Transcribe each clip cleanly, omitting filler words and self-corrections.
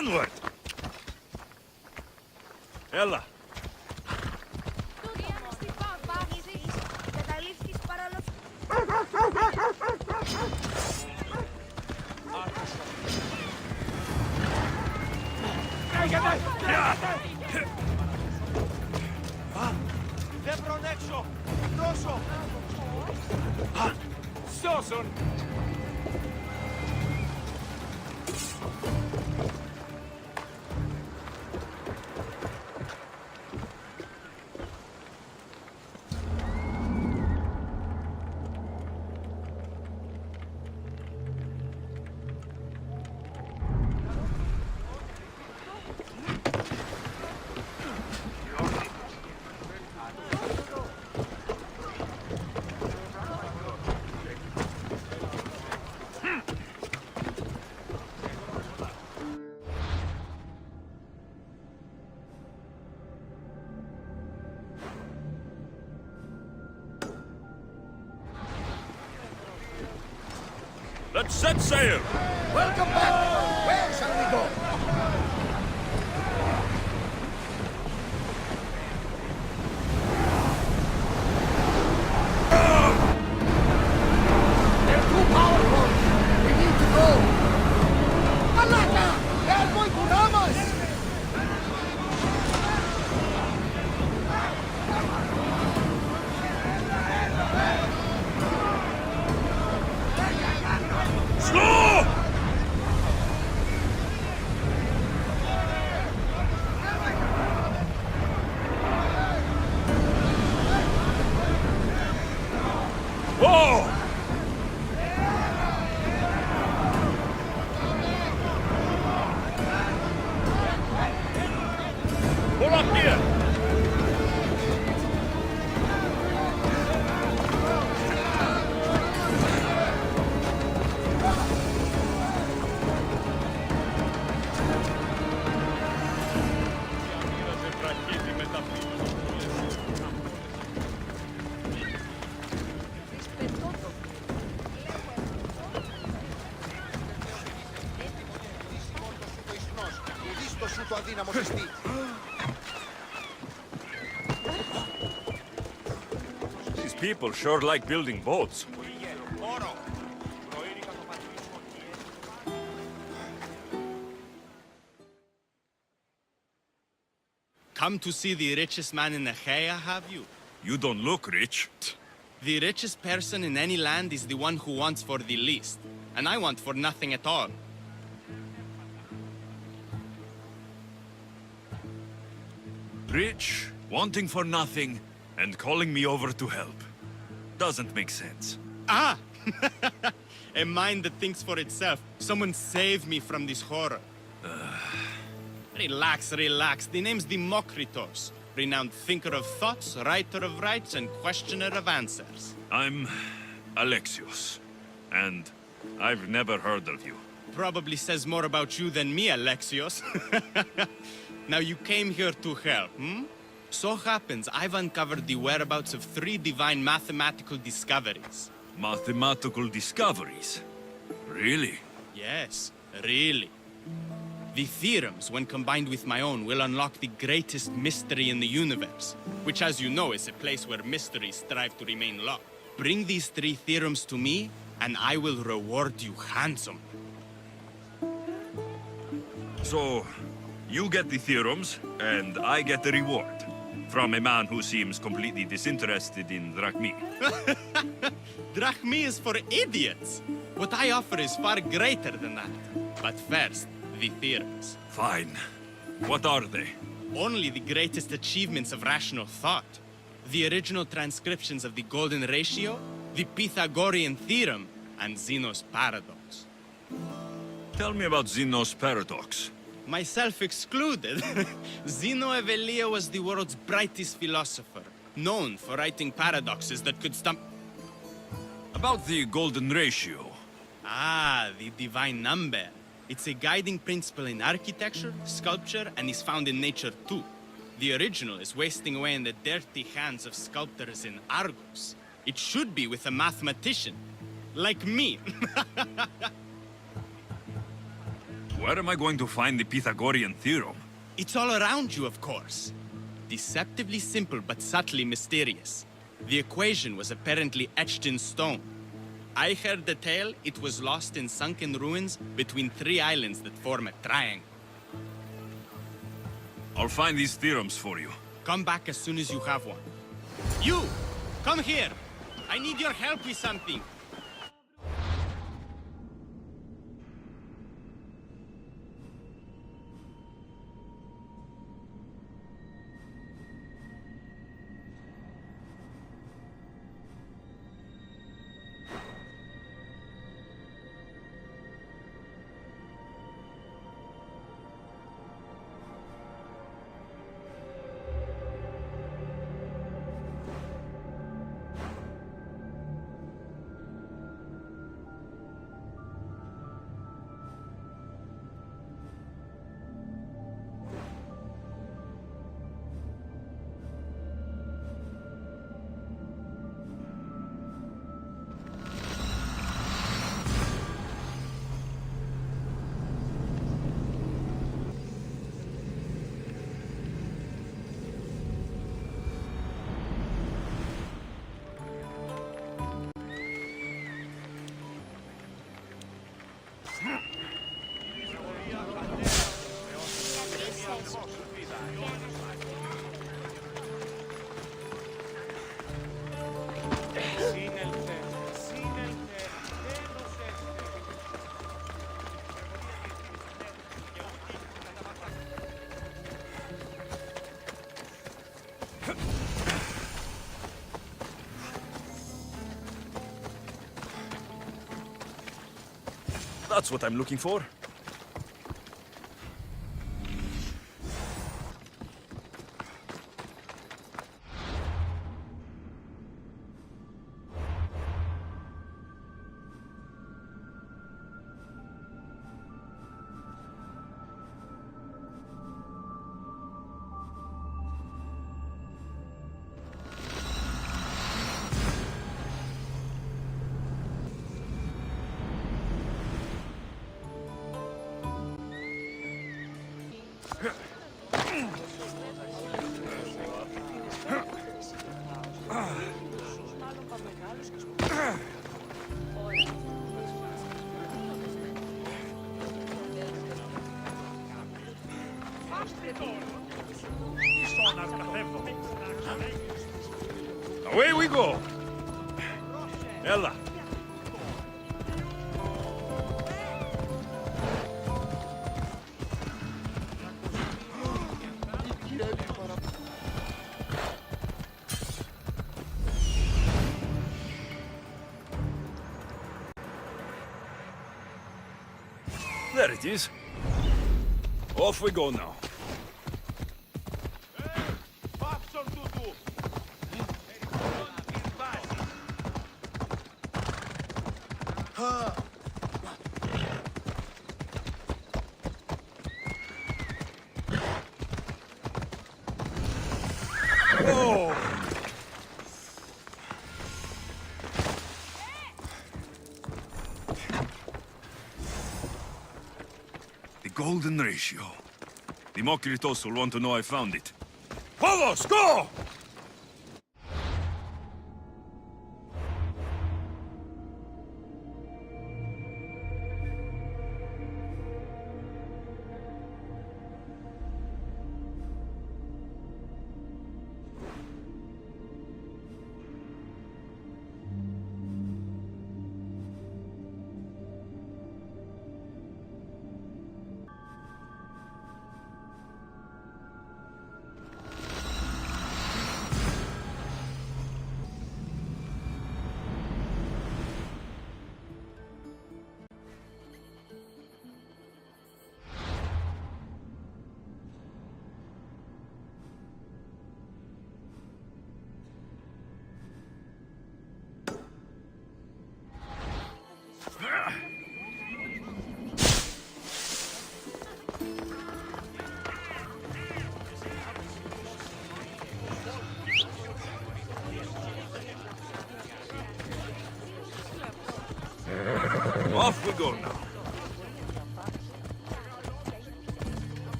Onward! Έλα. Δεν προνέξω! Δώσω! Σώσον! Let's set sail! Welcome back! Where shall we go? They're too powerful! We need to go! Alaka! They're going to ram us! Slow! Whoa! Pull up here! These people sure like building boats. Come to see the richest man in Achaia, have you? You don't look rich. The richest person in any land is the one who wants for the least. And I want for nothing at all. Rich, wanting for nothing, and calling me over to help. Doesn't make sense. Ah! A mind that thinks for itself. Someone save me from this horror. Relax, relax. The name's Demokritos. Renowned thinker of thoughts, writer of rights, and questioner of answers. I'm Alexios, and I've never heard of you. Probably says more about you than me, Alexios. Now you came here to help, hmm? So happens I've uncovered the whereabouts of 3 divine mathematical discoveries. Mathematical discoveries? Really? Yes, really. The theorems, when combined with my own, will unlock the greatest mystery in the universe, which, as you know, is a place where mysteries strive to remain locked. Bring these 3 theorems to me, and I will reward you handsomely. So, you get the theorems, and I get the reward. From a man who seems completely disinterested in drachmi. Drachmi is for idiots! What I offer is far greater than that. But first, the theorems. Fine. What are they? Only the greatest achievements of rational thought. The original transcriptions of the Golden Ratio, the Pythagorean Theorem, and Zeno's Paradox. Tell me about Zeno's paradox. Myself excluded. Zeno of Elea was the world's brightest philosopher, known for writing paradoxes that could stump... About the golden ratio. Ah, the divine number. It's a guiding principle in architecture, sculpture, and is found in nature too. The original is wasting away in the dirty hands of sculptors in Argos. It should be with a mathematician. Like me. Where am I going to find the Pythagorean theorem? It's all around you, of course. Deceptively simple, but subtly mysterious. The equation was apparently etched in stone. I heard the tale it was lost in sunken ruins between 3 islands that form a triangle. I'll find these theorems for you. Come back as soon as you have one. You! Come here! I need your help with something. That's what I'm looking for. Away we go! Ella! There it is. Off we go now. Oh! The golden ratio. The Mokritos will want to know I found it. Povos, go! Off we go now.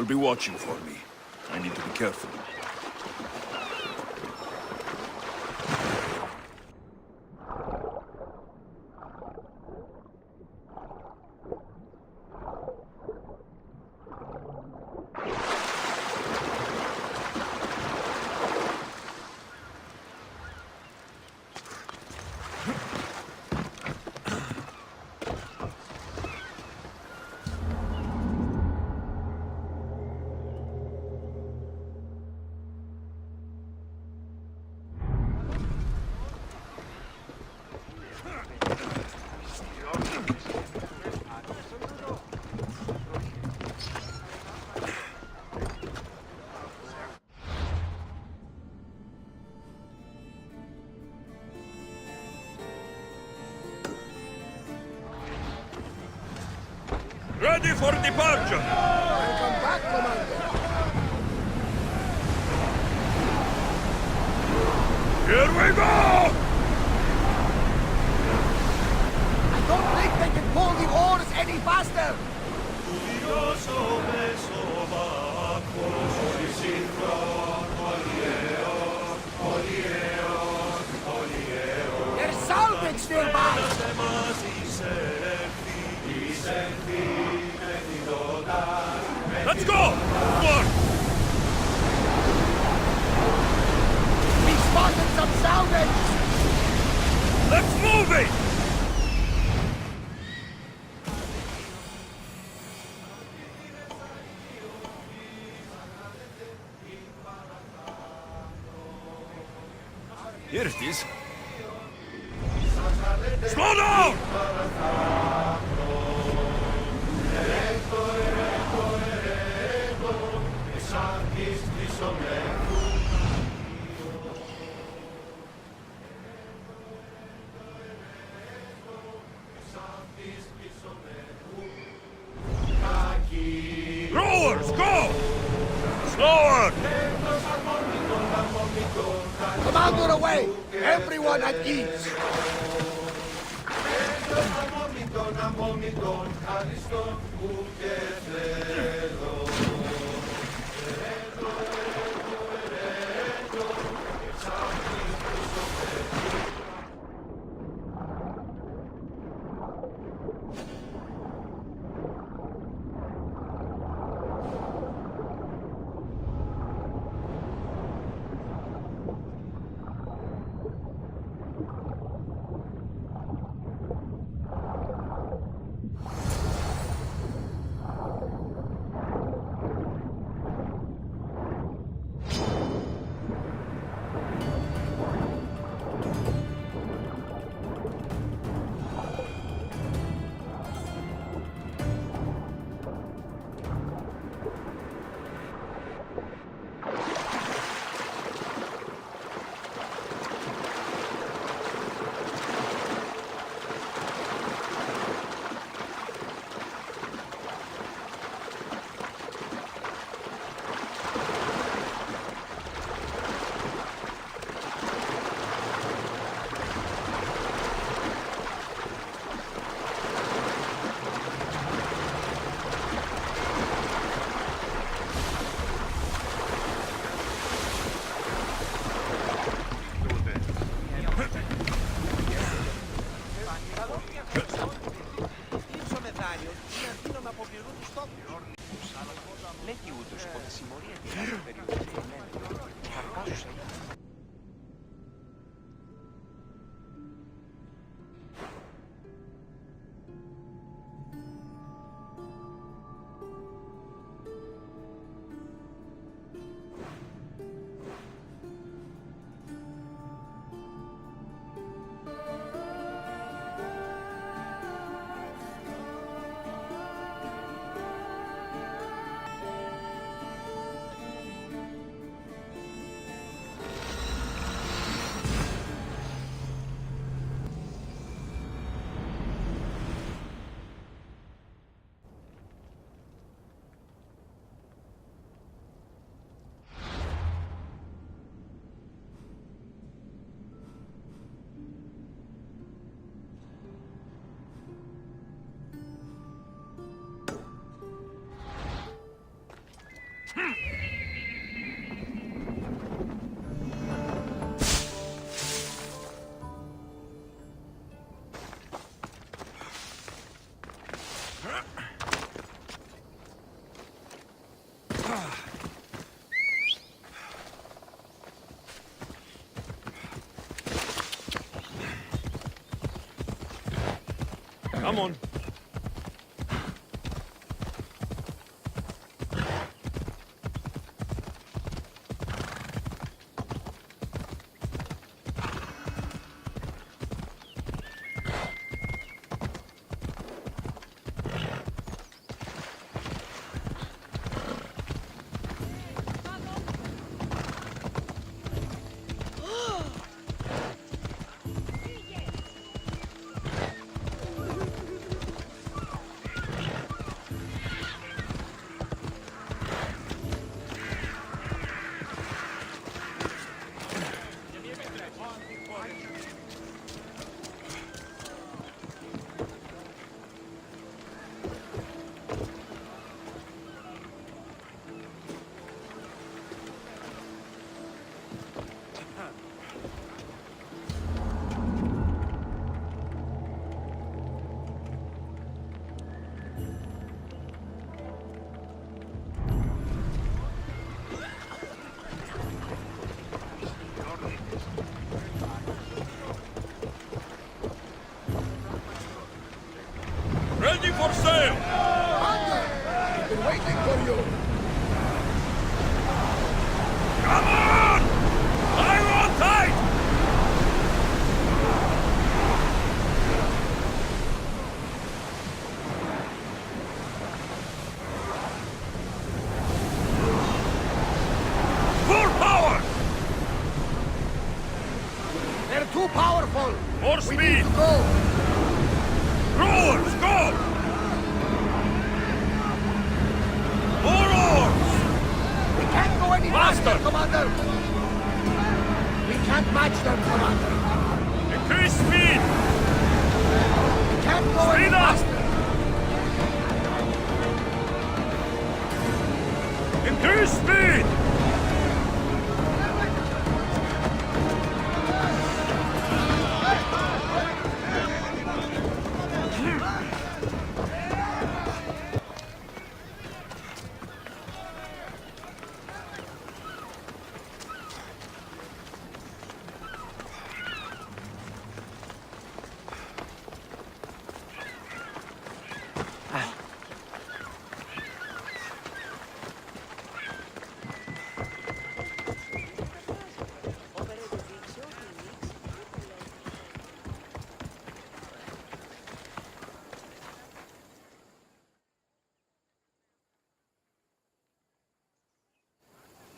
They'll be watching for me. I need to be careful. Ready for departure! Welcome back, Commander. Here we go! I don't think they can pull the oars any faster. There's salvage nearby. Let's go! More! We spotted some salvage. Let's move it! Here it is. Slow down! Rowers, go! Slower! Commander away. Everyone at ease. Come on. Ready for sail! Commander! We've been waiting for you! Come on! I'm on tight! Full power! They're too powerful! More We speed! need to go! Rowers, go! More oars! We can't go any Faster! faster, Commander! We can't match them, Commander! Increase speed! We can't go any Speed up! faster! Increase speed!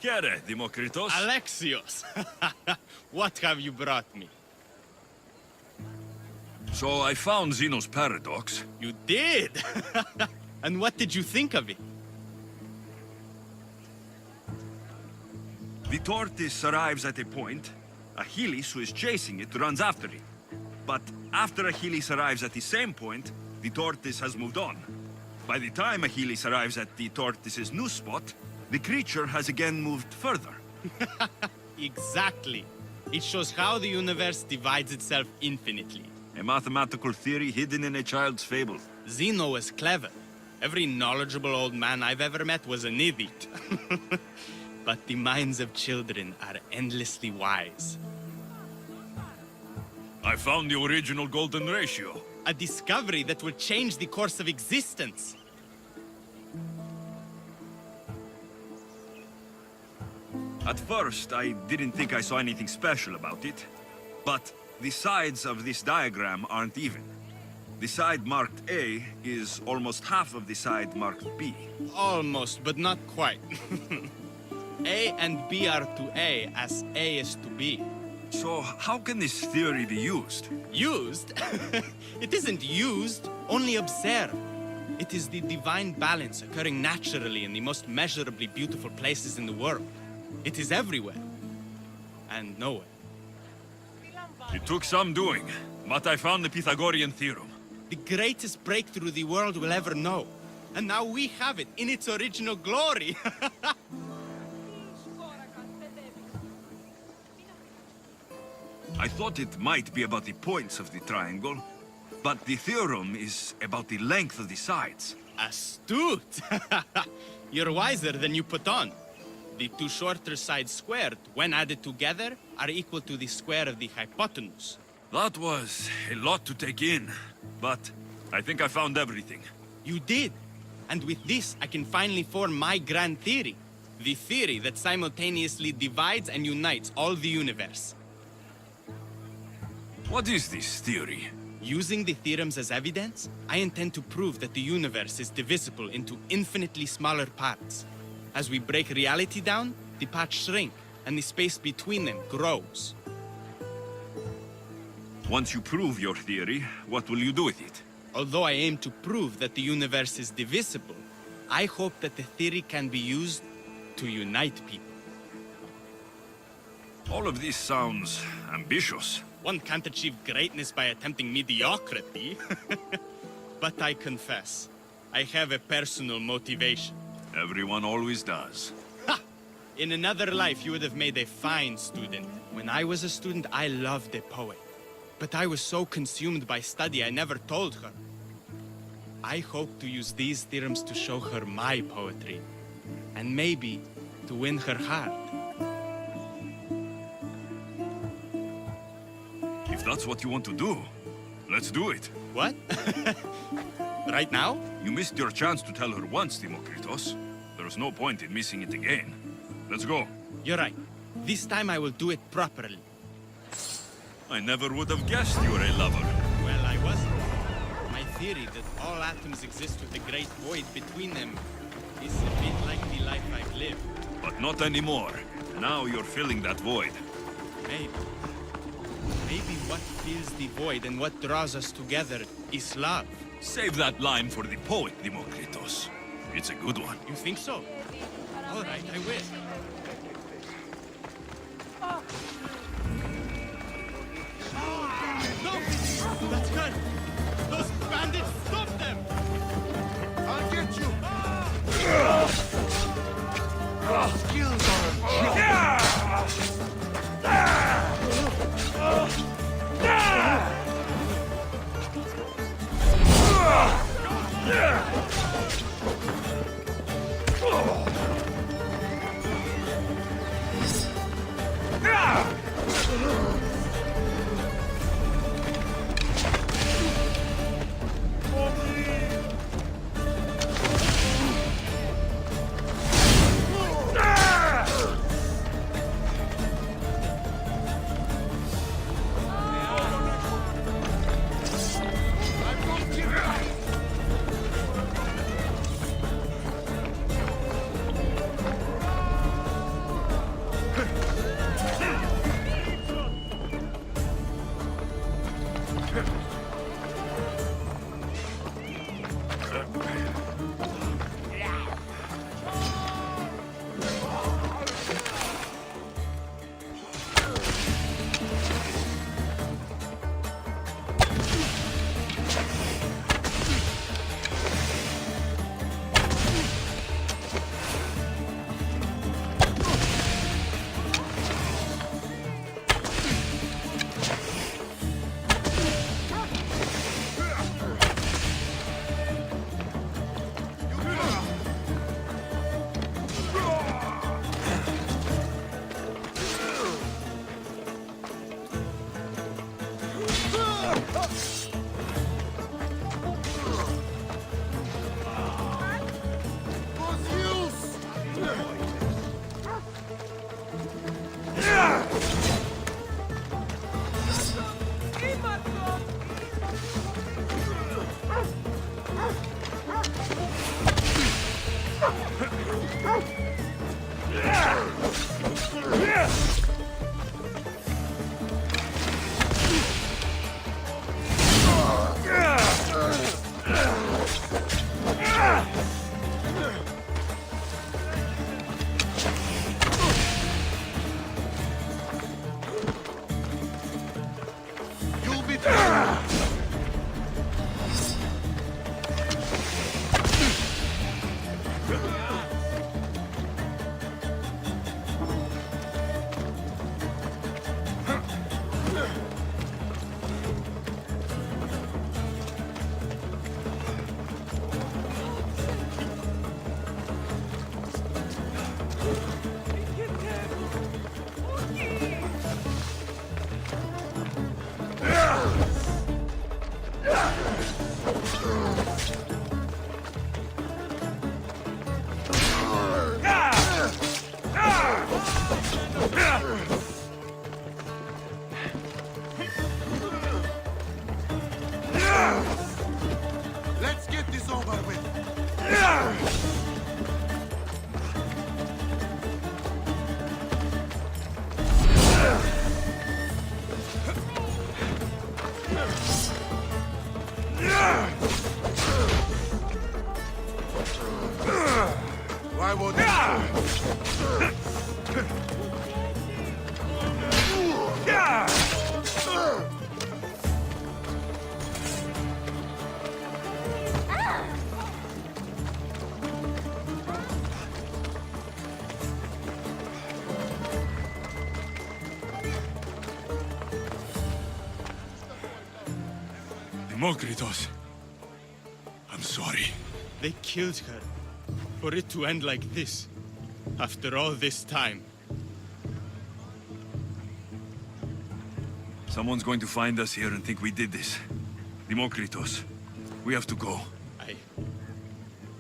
Chiare, Dimokritos. Alexios! What have you brought me? So I found Zeno's paradox. You did? And what did you think of it? The tortoise arrives at a point. Achilles, who is chasing it, runs after it. But after Achilles arrives at the same point, the tortoise has moved on. By the time Achilles arrives at the tortoise's new spot, the creature has again moved further. Exactly. It shows how the universe divides itself infinitely. A mathematical theory hidden in a child's fable. Zeno was clever. Every knowledgeable old man I've ever met was an idiot. But the minds of children are endlessly wise. I found the original golden ratio. A discovery that will change the course of existence. At first, I didn't think I saw anything special about it. But the sides of this diagram aren't even. The side marked A is almost half of the side marked B. Almost, but not quite. A and B are to A as A is to B. So how can this theory be used? Used? It isn't used, only observed. It is the divine balance occurring naturally in the most measurably beautiful places in the world. It is everywhere. And nowhere. It took some doing, but I found the Pythagorean theorem. The greatest breakthrough the world will ever know. And now we have it in its original glory. I thought it might be about the points of the triangle, but the theorem is about the length of the sides. Astute! You're wiser than you put on. The two shorter sides squared, when added together, are equal to the square of the hypotenuse. That was a lot to take in, but I think I found everything. You did. And with this, I can finally form my grand theory. The theory that simultaneously divides and unites all the universe. What is this theory? Using the theorems as evidence, I intend to prove that the universe is divisible into infinitely smaller parts. As we break reality down, the parts shrink, and the space between them grows. Once you prove your theory, what will you do with it? Although I aim to prove that the universe is divisible, I hope that the theory can be used to unite people. All of this sounds ambitious. One can't achieve greatness by attempting mediocrity. But I confess, I have a personal motivation. Everyone always does. Ha! In another life, you would have made a fine student. When I was a student, I loved a poet. But I was so consumed by study, I never told her. I hope to use these theorems to show her my poetry. And maybe to win her heart. If that's what you want to do, let's do it. What? Right now? You missed your chance to tell her once, Demokritos. There's no point in missing it again. Let's go. You're right. This time I will do it properly. I never would have guessed you were a lover. Well, I wasn't. My theory that all atoms exist with a great void between them is a bit like the life I've lived. But not anymore. Now you're filling that void. Maybe. Maybe what fills the void and what draws us together is love. Save that line for the poet, Demokritos. It's a good one. You think so? All right, I will. No! That's good! Those bandits, stop them! I'll get you! Skills Why would Demokritos. I'm sorry. They killed her. For it to end like this. After all this time. Someone's going to find us here and think we did this. Demokritos, we have to go.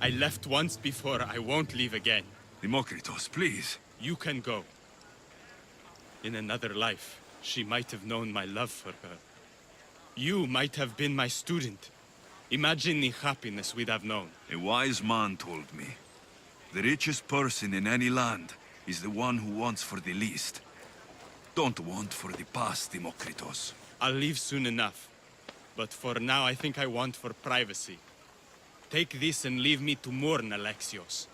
I left once before, I won't leave again. Demokritos, please. You can go. In another life, she might have known my love for her. You might have been my student. Imagine the happiness we'd have known. A wise man told me. The richest person in any land is the one who wants for the least. Don't want for the past, Demokritos. I'll leave soon enough. But for now, I think I want for privacy. Take this and leave me to mourn, Alexios.